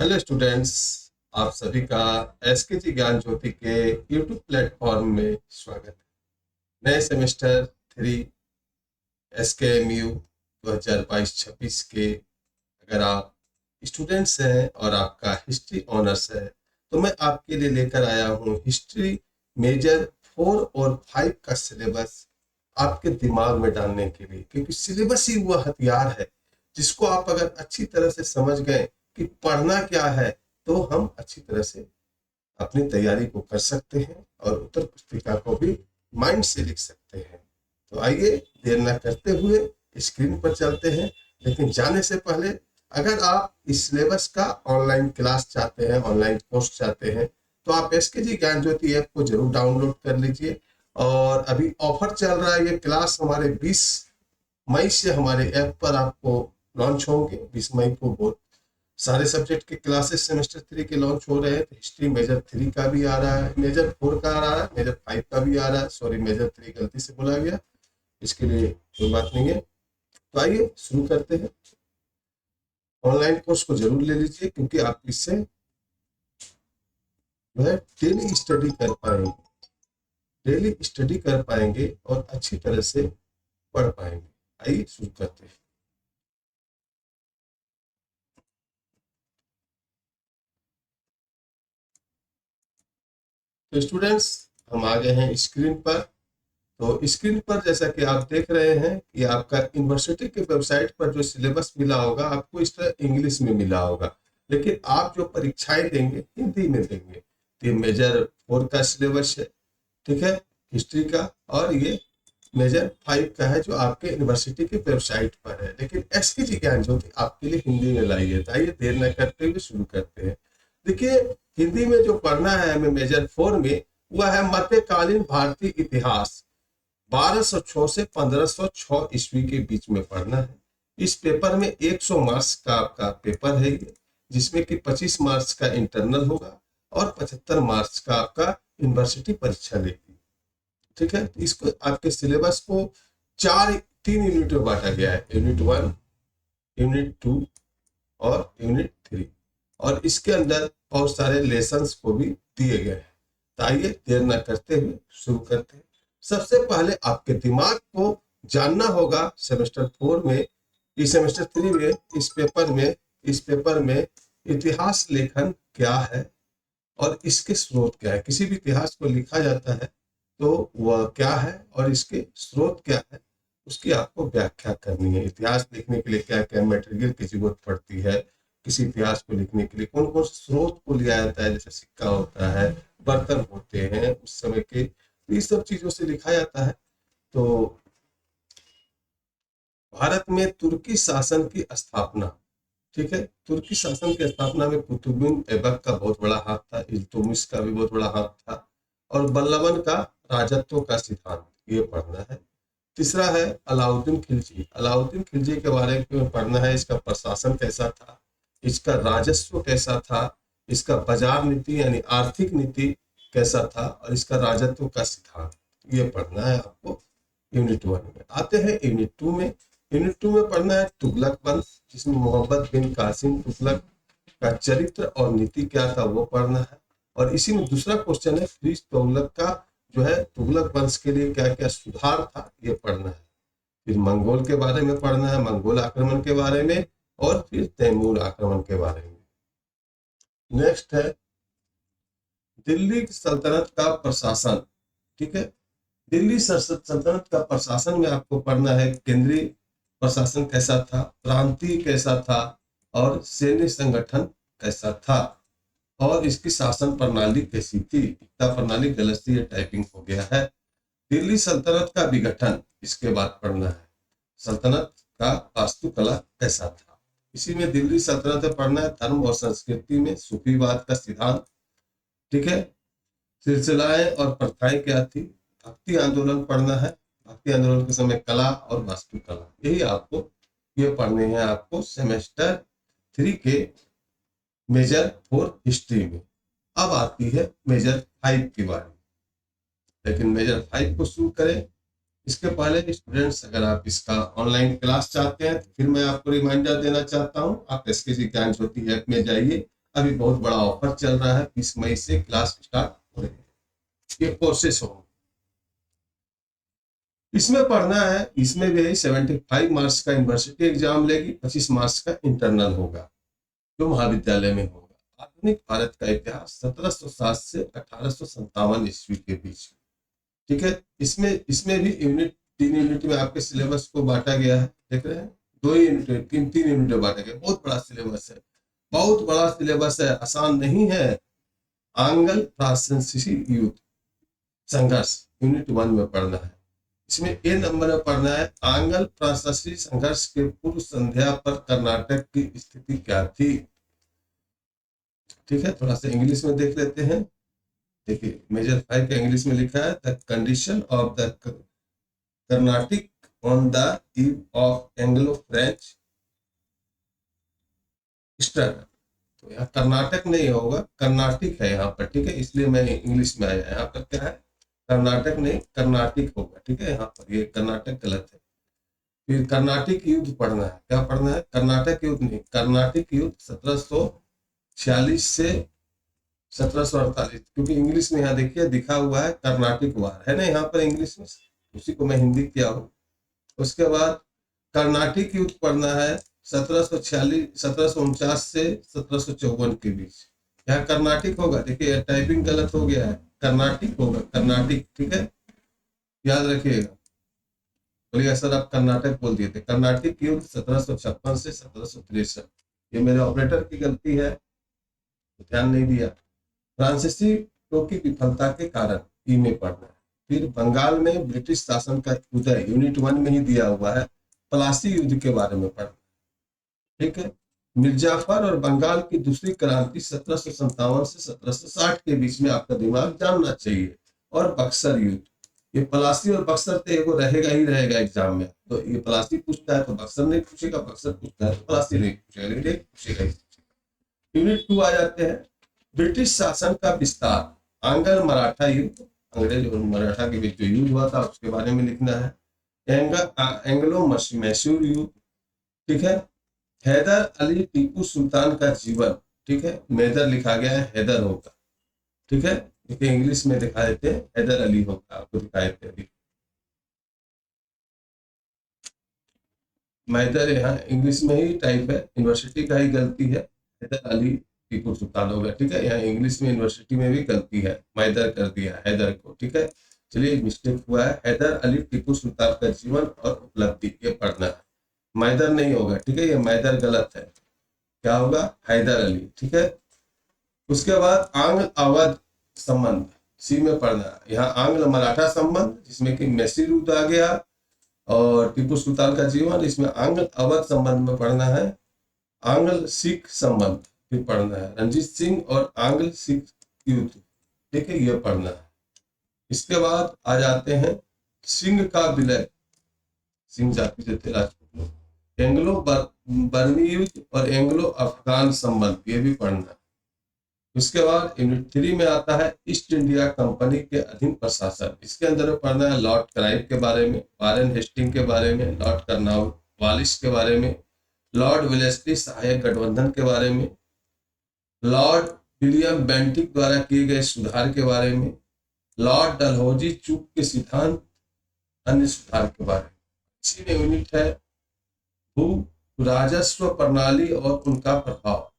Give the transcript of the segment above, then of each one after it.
Hello students, आप सभी का एसकेजी ज्ञान ज्योति के यूट्यूब प्लेटफॉर्म में स्वागत है। नए सेमेस्टर 3 एसकेएमयू 2022-26 के अगर आप स्टूडेंट्स हैं और आपका हिस्ट्री ऑनर्स है तो मैं आपके लिए लेकर आया हूँ हिस्ट्री मेजर 4 और 5 का सिलेबस आपके दिमाग में डालने के लिए, क्योंकि सिलेबस ही वो हथियार है जिसको आप अगर अच्छी तरह से समझ गए कि पढ़ना क्या है तो हम अच्छी तरह से अपनी तैयारी को कर सकते हैं और उत्तर पुस्तिका को भी माइंड से लिख सकते हैं। तो आइए देर न करते हुए स्क्रीन पर चलते हैं। लेकिन जाने से पहले अगर आप इस सिलेबस का ऑनलाइन क्लास चाहते हैं, ऑनलाइन कोर्स चाहते हैं, तो आप एसकेजी ज्ञान ज्योति ऐप को जरूर डाउनलोड कर लीजिए। और अभी ऑफर चल रहा है, ये क्लास हमारे 20 मई से हमारे ऐप पर आपको लॉन्च होंगे। 20 मई को बहुत सारे सब्जेक्ट के क्लासेस सेमेस्टर 3 के लॉन्च हो रहे हैं। तो हिस्ट्री मेजर 3 का भी आ रहा है, मेजर 4 का आ रहा है, मेजर 5 का भी आ रहा है। सॉरी, मेजर 3 गलती से बोला गया, इसके लिए कोई बात नहीं है। तो आइए शुरू करते हैं। ऑनलाइन कोर्स को जरूर ले लीजिए, क्योंकि आप इससे जो है डेली स्टडी कर पाएंगे और अच्छी तरह से पढ़ पाएंगे। आइए शुरू करते हैं। तो स्टूडेंट्स, हम आ गए हैं स्क्रीन पर। तो स्क्रीन पर जैसा कि आप देख रहे हैं कि आपका यूनिवर्सिटी के वेबसाइट पर जो सिलेबस मिला होगा आपको इस तरह इंग्लिश में मिला होगा, लेकिन आप जो परीक्षाएं देंगे हिंदी में देंगे। तो ये मेजर 4 का सिलेबस है, ठीक है, हिस्ट्री का। और ये मेजर 5 का है जो आपके यूनिवर्सिटी की वेबसाइट पर है, लेकिन एसकेजी ज्ञान ज्योति आपके लिए हिंदी में लाई है। तो आइए देर न करते हुए शुरू करते हैं। देखिए, हिंदी में जो पढ़ना है हमें मेजर 4 में, वह है मध्यकालीन भारतीय इतिहास 1206 से 1506 ईस्वी के बीच में पढ़ना है। इस पेपर में 100 मार्क्स का आपका पेपर है ये, जिसमें कि 25 मार्क्स का इंटरनल होगा और 75 मार्क्स का आपका यूनिवर्सिटी परीक्षा लेगी, ठीक है। तो इसको आपके सिलेबस को 3 यूनिट में बांटा गया है, यूनिट 1, यूनिट 2 और यूनिट 3। और इसके अंदर बहुत सारे लेसन्स को भी दिए गए हैं। तो आइए देर न करते हुए शुरू करते हैं। सबसे पहले आपके दिमाग को जानना होगा सेमेस्टर 4 में, इस सेमेस्टर 3 में, इस पेपर में इतिहास लेखन क्या है और इसके स्रोत क्या है। किसी भी इतिहास को लिखा जाता है तो वह क्या है और इसके स्रोत क्या है, उसकी आपको व्याख्या करनी है। इतिहास लिखने के लिए क्या क्या मटेरियल की जरूरत पड़ती है, किसी इतिहास को लिखने के लिए कौन कौन से स्रोत को लिया जाता है, जैसे सिक्का होता है, बर्तन होते हैं उस समय के, तो इस सब चीजों से लिखा जाता है। तो भारत में तुर्की शासन की स्थापना, ठीक है, तुर्की शासन की स्थापना में कुतुबुद्दीन ऐबक का बहुत बड़ा हाथ था, इल्तुतमिश का भी बहुत बड़ा हाथ था, और बल्लवन का राजत्व का सिद्धांत, ये पढ़ना है। तीसरा है अलाउद्दीन खिलजी। अलाउद्दीन खिलजी के बारे में पढ़ना है, इसका प्रशासन कैसा था, इसका राजस्व कैसा था, इसका बाजार नीति यानी आर्थिक नीति कैसा था, और इसका राजत्व का सिद्धांत, ये पढ़ना है आपको यूनिट 1 में। आते हैं यूनिट 2 में। यूनिट 2 में पढ़ना है तुगलक वंश, जिसमें मोहम्मद बिन कासिम तुगलक का चरित्र और नीति क्या था वो पढ़ना है। और इसी में दूसरा क्वेश्चन है फिरोज तुगलक का जो है तुगलक वंश के लिए क्या क्या सुधार था, ये पढ़ना है। फिर मंगोल के बारे में पढ़ना है, मंगोल आक्रमण के बारे में, और फिर तैमूर आक्रमण के बारे में। नेक्स्ट है दिल्ली सल्तनत का प्रशासन, ठीक है। दिल्ली सल्तनत का प्रशासन में आपको पढ़ना है केंद्रीय प्रशासन कैसा था, प्रांतीय कैसा था, और सैन्य संगठन कैसा था, और इसकी शासन प्रणाली कैसी थी। इतना प्रणाली गलत सी टाइपिंग हो गया है। दिल्ली सल्तनत का विघटन, इसके बाद पढ़ना है सल्तनत का वास्तुकला कैसा था। इसी में दिल्ली सल्तनत में पढ़ना है धर्म और संस्कृति में सूफीवाद का सिद्धांत, ठीक है। सिलसिलाएं और प्रथाएं क्या थी। भक्ति आंदोलन पढ़ना है, भक्ति आंदोलन के समय कला और वास्तुकला, यही आपको ये पढ़ने हैं आपको सेमेस्टर 3 के मेजर 4 हिस्ट्री में। अब आती है मेजर 5 की बारी, लेकिन मेजर 5 को शुरू करें इसके पहले स्टूडेंट्स, अगर आप इसका ऑनलाइन क्लास चाहते हैं तो फिर मैं आपको रिमाइंडर देना चाहता हूं, आप एसकेजी ज्ञान ज्योति ऐप में जाइए अभी बहुत बड़ा ऑफर चल रहा है, 20 मई से क्लास स्टार्ट हो रही है, ये कोर्सेस हो। इसमें पढ़ना है, इसमें भी 75 मार्क्स का यूनिवर्सिटी एग्जाम लेगी, 25 मार्क्स का इंटरनल होगा जो महाविद्यालय में होगा। आधुनिक भारत का इतिहास 1707 से 1857 ईस्वी के बीच। ठीक है, इसमें इसमें भी यूनिट 3 यूनिट में आपके सिलेबस को बांटा गया है, देख रहे हैं, 2 यूनिट 3 यूनिट में बांटा गया, बहुत बड़ा सिलेबस है, बहुत बड़ा सिलेबस है, आसान नहीं है। आंग्ल फ्रांसीसी युद्ध संघर्ष यूनिट 1 में पढ़ना है। इसमें ए नंबर में पढ़ना है, आंग्ल फ्रांसीसी संघर्ष के पूर्व संध्या पर कर्नाटक की स्थिति क्या थी। ठीक है, थोड़ा सा इंग्लिश में देख लेते हैं। देखिए मेजर 5 का इंग्लिश में लिखा है, the condition of the Carnatic on the eve of Anglo French struggle. तो यहाँ कर्नाटक नहीं होगा, कर्नाटिक है यहाँ पर, ठीक है, इसलिए मैं इंग्लिश में आया। यहाँ पर क्या है, कर्नाटक नहीं कर्नाटिक होगा, ठीक है, यहाँ पर ये कर्नाटक गलत है। फिर कर्नाटिक युद्ध पढ़ना है, क्या पढ़ना है, कर्नाटक युद्ध नहीं, कर्नाटिक युद्ध 1746 से 1748, क्योंकि इंग्लिश में यहाँ देखिए दिखा हुआ है कर्नाटिक वार, है ना यहाँ पर इंग्लिश में, उसी को मैं हिंदी किया हूँ। उसके बाद कर्नाटिक युद्ध पढ़ना है 1749 से 1754 के बीच। यहाँ कर्नाटिक होगा, देखिए टाइपिंग गलत हो गया है, कर्नाटिक होगा, कर्नाटिक, ठीक है, याद रखिएगा। बोलिए सर आप कर्नाटक बोल दिए थे। कर्नाटिक युद्ध 1756 से 1763, ये मेरे ऑपरेटर की गलती है, ध्यान नहीं दिया। फ्रांसीसी की विफलता के कारण ई में पढ़ना है। फिर बंगाल में ब्रिटिश शासन का उदय यूनिट 1 में ही दिया हुआ है, प्लासी युद्ध के बारे में पढ़ना, ठीक है। मिर्जाफर और बंगाल की दूसरी क्रांति 1757 से 1760 के बीच में आपका दिमाग जानना चाहिए। और बक्सर युद्ध, ये प्लासी और बक्सर तो एगो रहेगा ही रहेगा एग्जाम में, तो ये प्लासी पूछता है तो बक्सर नहीं पूछेगा, बक्सर पूछता है तो प्लासी नहीं पूछेगा, लेकिन पूछेगा ही। यूनिट 2 आ जाते हैं, ब्रिटिश शासन का विस्तार, आंग्ल मराठा युद्ध, अंग्रेज और मराठा के बीच जो युद्ध हुआ था उसके बारे में लिखना है। एंग्लो मैसूर युद्ध, ठीक है। हैदर अली टीपू सुल्तान का जीवन, ठीक है, मेजर लिखा गया है हैदर होगा, ठीक है, देखिए इंग्लिश में दिखा देते हैं हैदर अली होगा, आपको दिखा देते हैं, मैदर यहाँ इंग्लिश में ही टाइप है, यूनिवर्सिटी का ही गलती है, हैदर अली टीपू सुल्तान होगा, ठीक है, यहाँ इंग्लिश में यूनिवर्सिटी में भी गलती है, मैदर कर दिया हैदर को, ठीक है, चलिए मिस्टेक हुआ है। हैदर अली टीपू सुल्तान का जीवन और उपलब्धि, ये पढ़ना है, मैदर नहीं होगा, ठीक है, ये मैदर गलत है, क्या होगा, हैदर अली, ठीक है। उसके बाद आंग्ल अवध संबंध, सी में पढ़ना है, यहाँ आंग्ल मराठा संबंध जिसमें कि मैसूर युद्ध आ गया और टीपू सुल्तान का जीवन, इसमें आंग्ल अवध संबंध में पढ़ना है। आंग्ल सिख संबंध फिर पढ़ना है, रणजीत सिंह और आंग्ल सिख युद्ध, ठीक है, ये पढ़ना है। इसके बाद आ जाते हैं सिंह का विलय, सिंह जाति जो थे राजपूत लोग, एंग्लो बर्मी युद्ध और एंग्लो अफगान संबंध, ये भी पढ़ना है। उसके बाद यूनिट 3 में आता है ईस्ट इंडिया कंपनी के अधीन प्रशासन, इसके अंदर पढ़ना है लॉर्ड क्राइव के बारे में, वारेन हेस्टिंग के बारे में, लॉर्ड कर्नवालिस के बारे में, लॉर्ड वेलेस्ली सहायक गठबंधन के बारे में, लॉर्ड विलियम बेंटिक द्वारा किए गए सुधार के बारे में, लॉर्ड डलहौजी चूक के सिद्धांत, अन्य सुधार के बारे में। इसी में यूनिट है भू राजस्व प्रणाली और उनका प्रभाव,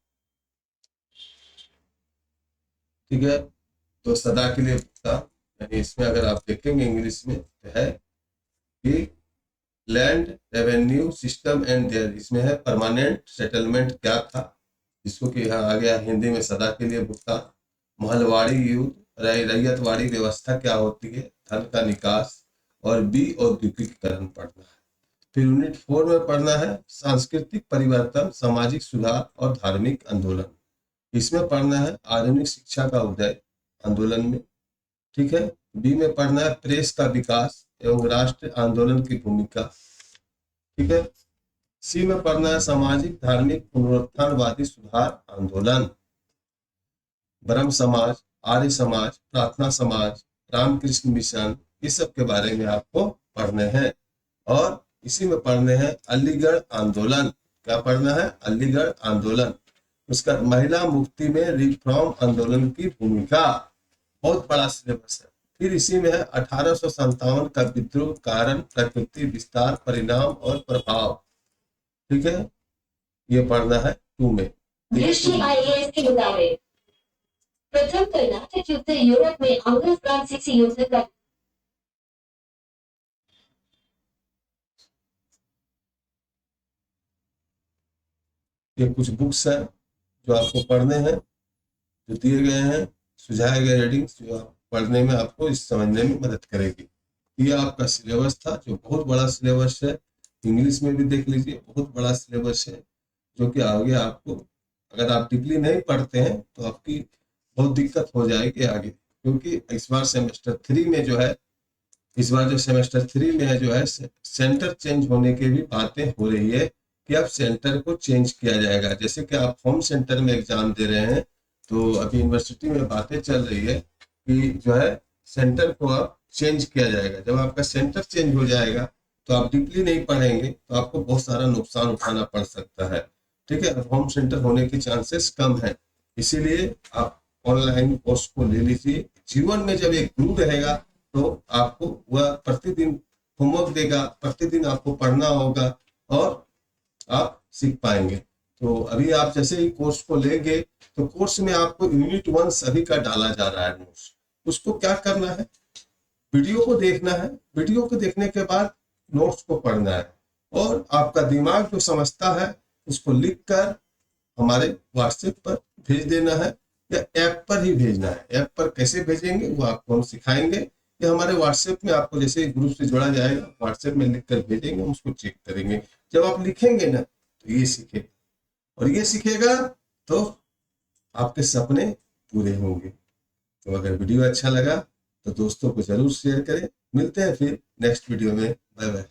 ठीक है, तो सदा के लिए भुगतान, यानी इसमें अगर आप देखेंगे इंग्लिश में तो है कि land revenue system and there, इसमें है परमानेंट सेटलमेंट क्या था, जिसको कि यहाँ आ गया हिंदी में सदा के लिए भुगतान, महलवाड़ी युद्ध, रैयतवाड़ी व्यवस्था क्या होती है, धन का निकास, और बी औद्योगिकीकरण पढ़ना है। फिर यूनिट 4 में पढ़ना है सांस्कृतिक परिवर्तन, सामाजिक सुधार और धार्मिक आंदोलन, इसमें पढ़ना है आधुनिक शिक्षा का उदय आंदोलन में, ठीक है। बी में पढ़ना है प्रेस का विकास एवं राष्ट्र आंदोलन की भूमिका, ठीक है। सी में पढ़ना है सामाजिक धार्मिक पुनरुत्थानवादी सुधार आंदोलन, ब्रह्म समाज, आर्य समाज, प्रार्थना समाज, रामकृष्ण मिशन, इस सब के बारे में आपको पढ़ने हैं। और इसी में पढ़ने हैं अलीगढ़ आंदोलन, क्या पढ़ना है, अलीगढ़ आंदोलन, उसका महिला मुक्ति में रिफॉर्म आंदोलन की भूमिका, बहुत बड़ा सिलेबस है। फिर इसी में है 1857 का विद्रोह, कारण, प्रकृति, विस्तार, परिणाम और प्रभाव। ठीक है, ये पढ़ना है 2 में। दृष्टि आईएएस के मुताबिक प्रथम कर्नाटक युद्ध यूरोप में एंग्लो फ्रांसीसी युद्ध का ये कुछ बुक्स हैं जो आपको पढ़ने हैं, जो दिए गए हैं, सुझाए गए रीडिंग्स जो आप पढ़ने में आपको इस समझने में मदद करेगी। ये आपका सिलेबस था जो बहुत बड़ा सिलेबस है, इंग्लिश में भी देख लीजिए, बहुत बड़ा सिलेबस है, जो कि आगे आपको अगर आप डीपली नहीं पढ़ते हैं तो आपकी बहुत दिक्कत हो जाएगी आगे, क्योंकि इस बार सेमेस्टर 3 में जो है, इस बार जो सेमेस्टर 3 में है जो है सेंटर चेंज होने की भी बातें हो रही है कि अब सेंटर को चेंज किया जाएगा। जैसे कि आप होम सेंटर में एग्जाम दे रहे हैं, तो अभी यूनिवर्सिटी में बातें चल रही है कि जो है सेंटर को अब चेंज किया जाएगा। जब आपका सेंटर चेंज हो जाएगा तो आप डीपली नहीं पढ़ेंगे तो आपको बहुत सारा नुकसान उठाना पड़ सकता है। ठीक है, होम सेंटर होने के चांसेस कम है, इसीलिए आप ऑनलाइन कोर्स को ले लीजिए। जीवन में जब एक गुरु रहेगा तो आपको वह प्रतिदिन होमवर्क देगा, प्रतिदिन आपको पढ़ना होगा और आप सीख पाएंगे। तो अभी आप जैसे ही कोर्स को लेंगे तो कोर्स में आपको यूनिट 1 सभी का डाला जा रहा है नोट्स। उसको क्या करना है, वीडियो को देखना है, वीडियो को देखने के बाद नोट्स को पढ़ना है, और आपका दिमाग जो समझता है उसको लिख कर हमारे व्हाट्सएप पर भेज देना है, या ऐप पर ही भेजना है। ऐप पर कैसे भेजेंगे वो आपको हम सिखाएंगे, कि हमारे व्हाट्सएप में आपको जैसे ग्रुप से जोड़ा जाएगा, व्हाट्सएप में लिख कर भेजेंगे, हम उसको चेक करेंगे। जब आप लिखेंगे ना तो ये सीखेगा, और ये सीखेगा तो आपके सपने पूरे होंगे। तो अगर वीडियो अच्छा लगा तो दोस्तों को जरूर शेयर करें। मिलते हैं फिर नेक्स्ट वीडियो में। Bye bye.